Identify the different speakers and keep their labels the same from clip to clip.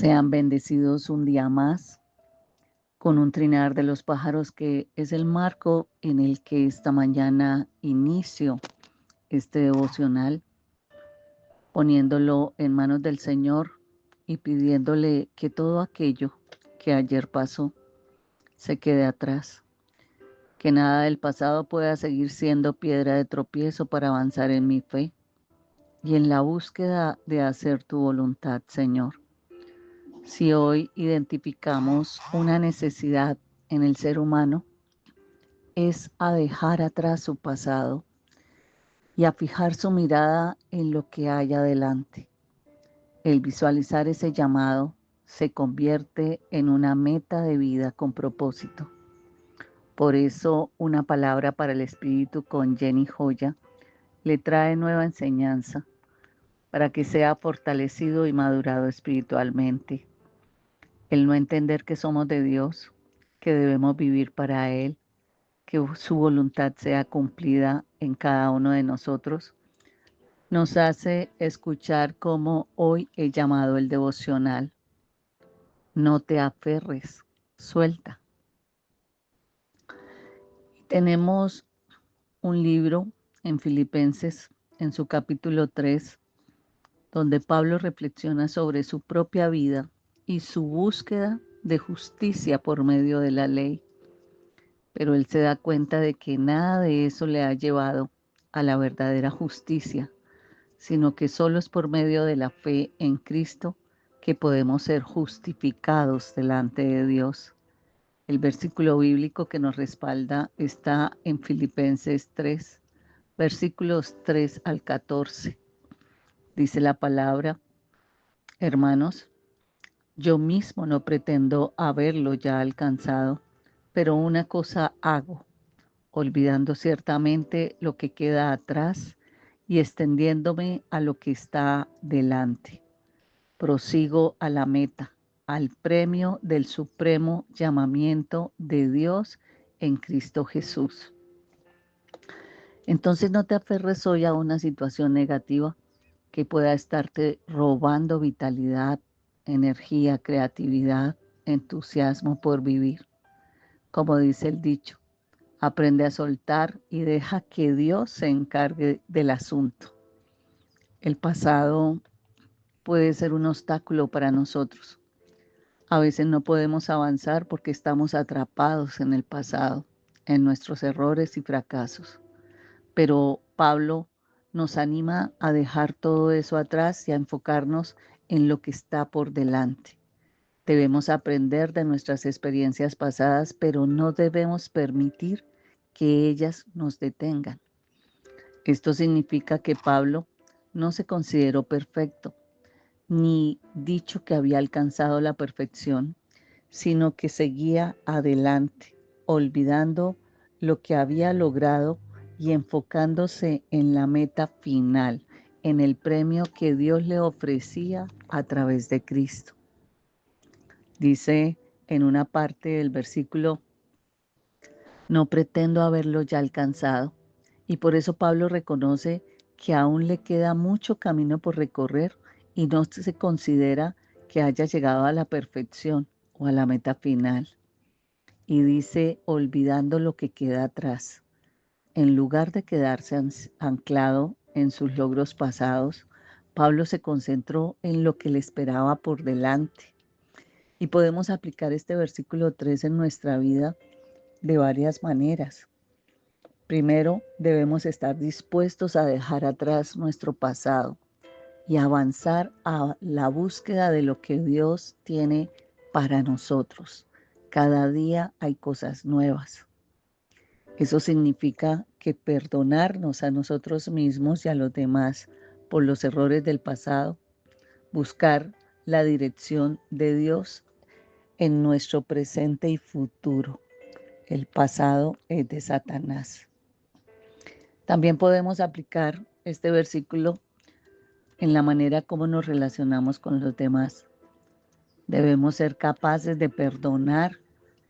Speaker 1: Sean bendecidos un día más con un trinar de los pájaros, que es el marco en el que esta mañana inicio este devocional, poniéndolo en manos del Señor y pidiéndole que todo aquello que ayer pasó se quede atrás, que nada del pasado pueda seguir siendo piedra de tropiezo para avanzar en mi fe y en la búsqueda de hacer tu voluntad, Señor. Si hoy identificamos una necesidad en el ser humano, es a dejar atrás su pasado y a fijar su mirada en lo que hay adelante. El visualizar ese llamado se convierte en una meta de vida con propósito. Por eso, una palabra para el espíritu con Jenny Joya le trae nueva enseñanza para que sea fortalecido y madurado espiritualmente. El no entender que somos de Dios, que debemos vivir para Él, que su voluntad sea cumplida en cada uno de nosotros, nos hace escuchar como hoy he llamado el devocional: no te aferres, suelta. Tenemos un libro en Filipenses, en su capítulo 3, donde Pablo reflexiona sobre su propia vida y su búsqueda de justicia por medio de la ley. Pero él se da cuenta de que nada de eso le ha llevado a la verdadera justicia, sino que solo es por medio de la fe en Cristo que podemos ser justificados delante de Dios. El versículo bíblico que nos respalda está en Filipenses 3, versículos 3 al 14. Dice la palabra: hermanos, yo mismo no pretendo haberlo ya alcanzado, pero una cosa hago, olvidando ciertamente lo que queda atrás y extendiéndome a lo que está delante. Prosigo a la meta, al premio del supremo llamamiento de Dios en Cristo Jesús. Entonces no te aferres hoy a una situación negativa que pueda estarte robando vitalidad, energía, creatividad, entusiasmo por vivir. Como dice el dicho, aprende a soltar y deja que Dios se encargue del asunto. El pasado puede ser un obstáculo para nosotros. A veces no podemos avanzar porque estamos atrapados en el pasado, en nuestros errores y fracasos. Pero Pablo nos anima a dejar todo eso atrás y a enfocarnos en lo que está por delante. Debemos aprender de nuestras experiencias pasadas, pero no debemos permitir que ellas nos detengan. Esto significa que Pablo no se consideró perfecto, ni dicho que había alcanzado la perfección, sino que seguía adelante, olvidando lo que había logrado y enfocándose en la meta final, en el premio que Dios le ofrecía a través de Cristo. Dice en una parte del versículo: no pretendo haberlo ya alcanzado. Y por eso Pablo reconoce que aún le queda mucho camino por recorrer y no se considera que haya llegado a la perfección o a la meta final. Y dice: olvidando lo que queda atrás. En lugar de quedarse anclado en sus logros pasados, Pablo se concentró en lo que le esperaba por delante. Y podemos aplicar este versículo 3 en nuestra vida de varias maneras. Primero, debemos estar dispuestos a dejar atrás nuestro pasado y avanzar a la búsqueda de lo que Dios tiene para nosotros. Cada día hay cosas nuevas. Eso significa que perdonarnos a nosotros mismos y a los demás por los errores del pasado, buscar la dirección de Dios en nuestro presente y futuro. El pasado es de Satanás. También podemos aplicar este versículo en la manera como nos relacionamos con los demás. Debemos ser capaces de perdonar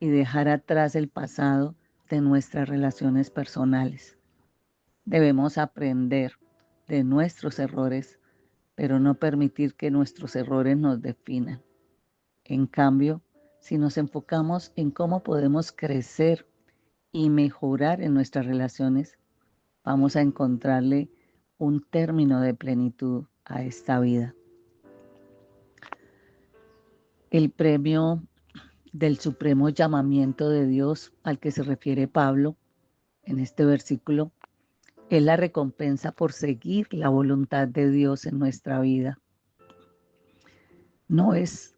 Speaker 1: y dejar atrás el pasado de nuestras relaciones personales. Debemos aprender de nuestros errores, pero no permitir que nuestros errores nos definan. En cambio, si nos enfocamos en cómo podemos crecer y mejorar en nuestras relaciones, vamos a encontrarle un término de plenitud a esta vida. El premio del supremo llamamiento de Dios al que se refiere Pablo en este versículo es la recompensa por seguir la voluntad de Dios en nuestra vida. No es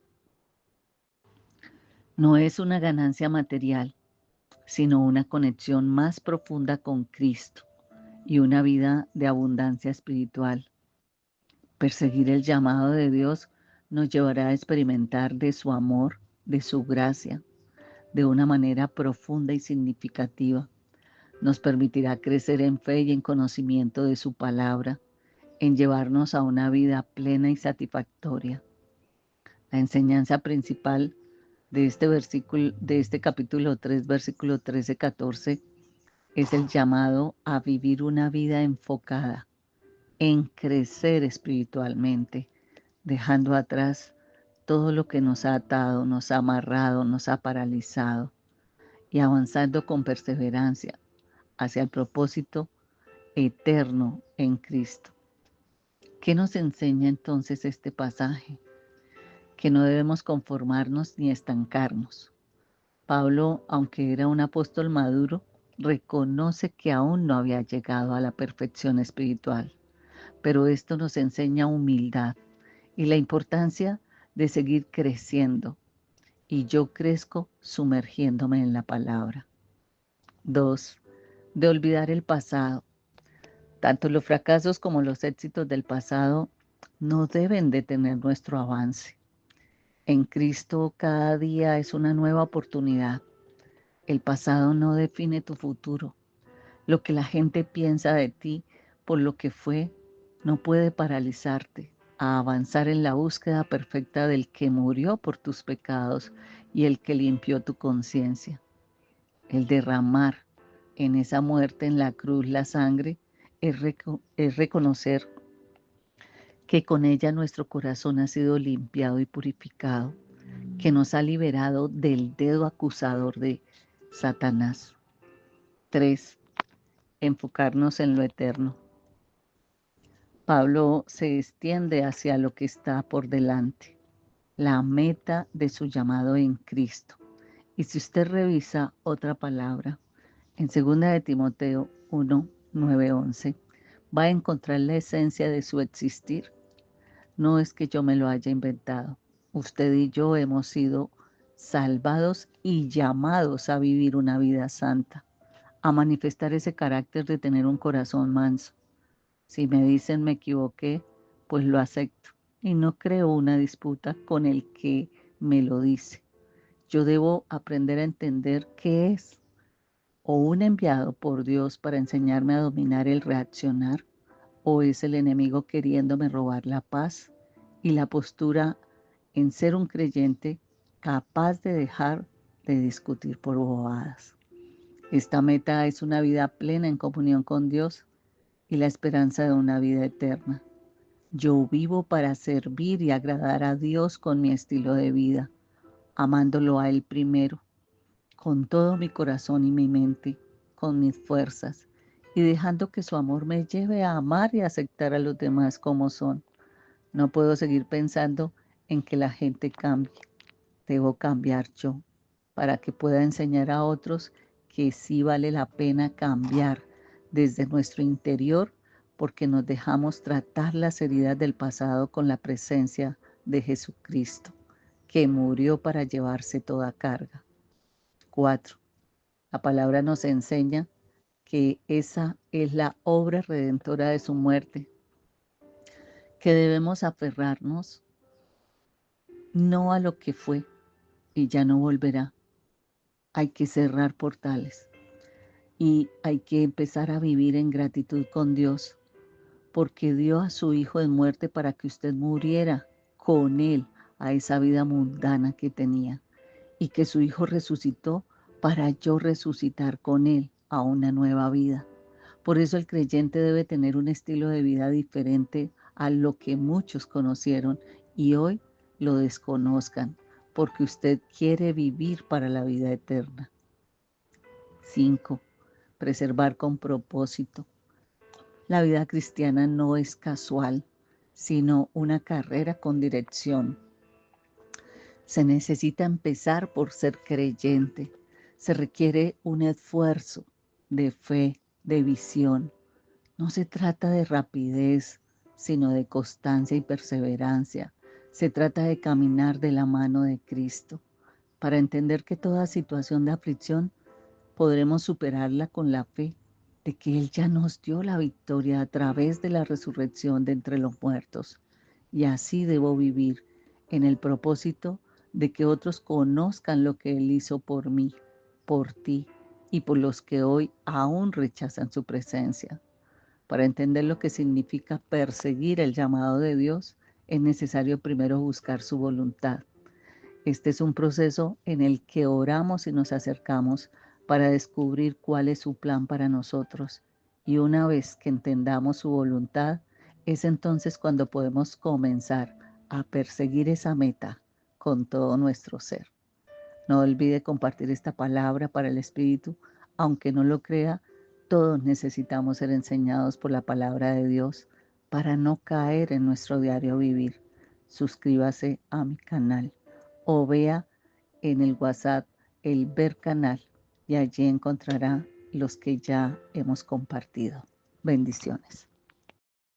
Speaker 1: una ganancia material, sino una conexión más profunda con Cristo y una vida de abundancia espiritual. Perseguir el llamado de Dios nos llevará a experimentar de su amor, de su gracia, de una manera profunda y significativa. Nos permitirá crecer en fe y en conocimiento de su palabra, en llevarnos a una vida plena y satisfactoria. La enseñanza principal de este versículo, de este capítulo 3, versículo 13-14, es el llamado a vivir una vida enfocada en crecer espiritualmente, dejando atrás todo lo que nos ha atado, nos ha amarrado, nos ha paralizado y avanzando con perseverancia hacia el propósito eterno en Cristo. ¿Qué nos enseña entonces este pasaje? Que no debemos conformarnos ni estancarnos. Pablo, aunque era un apóstol maduro, reconoce que aún no había llegado a la perfección espiritual, pero esto nos enseña humildad y la importancia de seguir creciendo. Y yo crezco sumergiéndome en la palabra. 2. De olvidar el pasado. Tanto los fracasos como los éxitos del pasado no deben detener nuestro avance. En Cristo cada día es una nueva oportunidad. El pasado no define tu futuro. Lo que la gente piensa de ti por lo que fue no puede paralizarte a avanzar en la búsqueda perfecta del que murió por tus pecados y el que limpió tu conciencia. El derramar en esa muerte en la cruz la sangre es reconocer que con ella nuestro corazón ha sido limpiado y purificado, que nos ha liberado del dedo acusador de Satanás. 3. Enfocarnos en lo eterno. Pablo se extiende hacia lo que está por delante, la meta de su llamado en Cristo. Y si usted revisa otra palabra, en 2 de Timoteo 1, 9, 11, va a encontrar la esencia de su existir. No es que yo me lo haya inventado. Usted y yo hemos sido salvados y llamados a vivir una vida santa, a manifestar ese carácter de tener un corazón manso. Si me dicen me equivoqué, pues lo acepto y no creo una disputa con el que me lo dice. Yo debo aprender a entender qué es o un enviado por Dios para enseñarme a dominar el reaccionar, o es el enemigo queriéndome robar la paz y la postura en ser un creyente capaz de dejar de discutir por bobadas. Esta meta es una vida plena en comunión con Dios y la esperanza de una vida eterna. Yo vivo para servir y agradar a Dios con mi estilo de vida, amándolo a Él primero, con todo mi corazón y mi mente, con mis fuerzas, y dejando que su amor me lleve a amar y aceptar a los demás como son. No puedo seguir pensando en que la gente cambie. Debo cambiar yo para que pueda enseñar a otros que sí vale la pena cambiar desde nuestro interior, porque nos dejamos tratar las heridas del pasado con la presencia de Jesucristo, que murió para llevarse toda carga. 4. La palabra nos enseña que esa es la obra redentora de su muerte, que debemos aferrarnos no a lo que fue y ya no volverá. Hay que cerrar portales y hay que empezar a vivir en gratitud con Dios, porque dio a su Hijo en muerte para que usted muriera con Él a esa vida mundana que tenía, y que su Hijo resucitó para yo resucitar con Él a una nueva vida. Por eso el creyente debe tener un estilo de vida diferente a lo que muchos conocieron y hoy lo desconozcan, porque usted quiere vivir para la vida eterna. 5. Preservar con propósito. La vida cristiana no es casual, sino una carrera con dirección. Se necesita empezar por ser creyente. Se requiere un esfuerzo de fe, de visión. No se trata de rapidez, sino de constancia y perseverancia. Se trata de caminar de la mano de Cristo, para entender que toda situación de aflicción podremos superarla con la fe de que Él ya nos dio la victoria a través de la resurrección de entre los muertos. Y así debo vivir en el propósito de que otros conozcan lo que Él hizo por mí, por ti y por los que hoy aún rechazan su presencia. Para entender lo que significa perseguir el llamado de Dios, es necesario primero buscar su voluntad. Este es un proceso en el que oramos y nos acercamos para descubrir cuál es su plan para nosotros. Y una vez que entendamos su voluntad, es entonces cuando podemos comenzar a perseguir esa meta con todo nuestro ser. No olvide compartir esta palabra para el Espíritu. Aunque no lo crea, todos necesitamos ser enseñados por la palabra de Dios para no caer en nuestro diario vivir. Suscríbase a mi canal o vea en el WhatsApp el Ver Canal y allí encontrará los que ya hemos compartido. Bendiciones.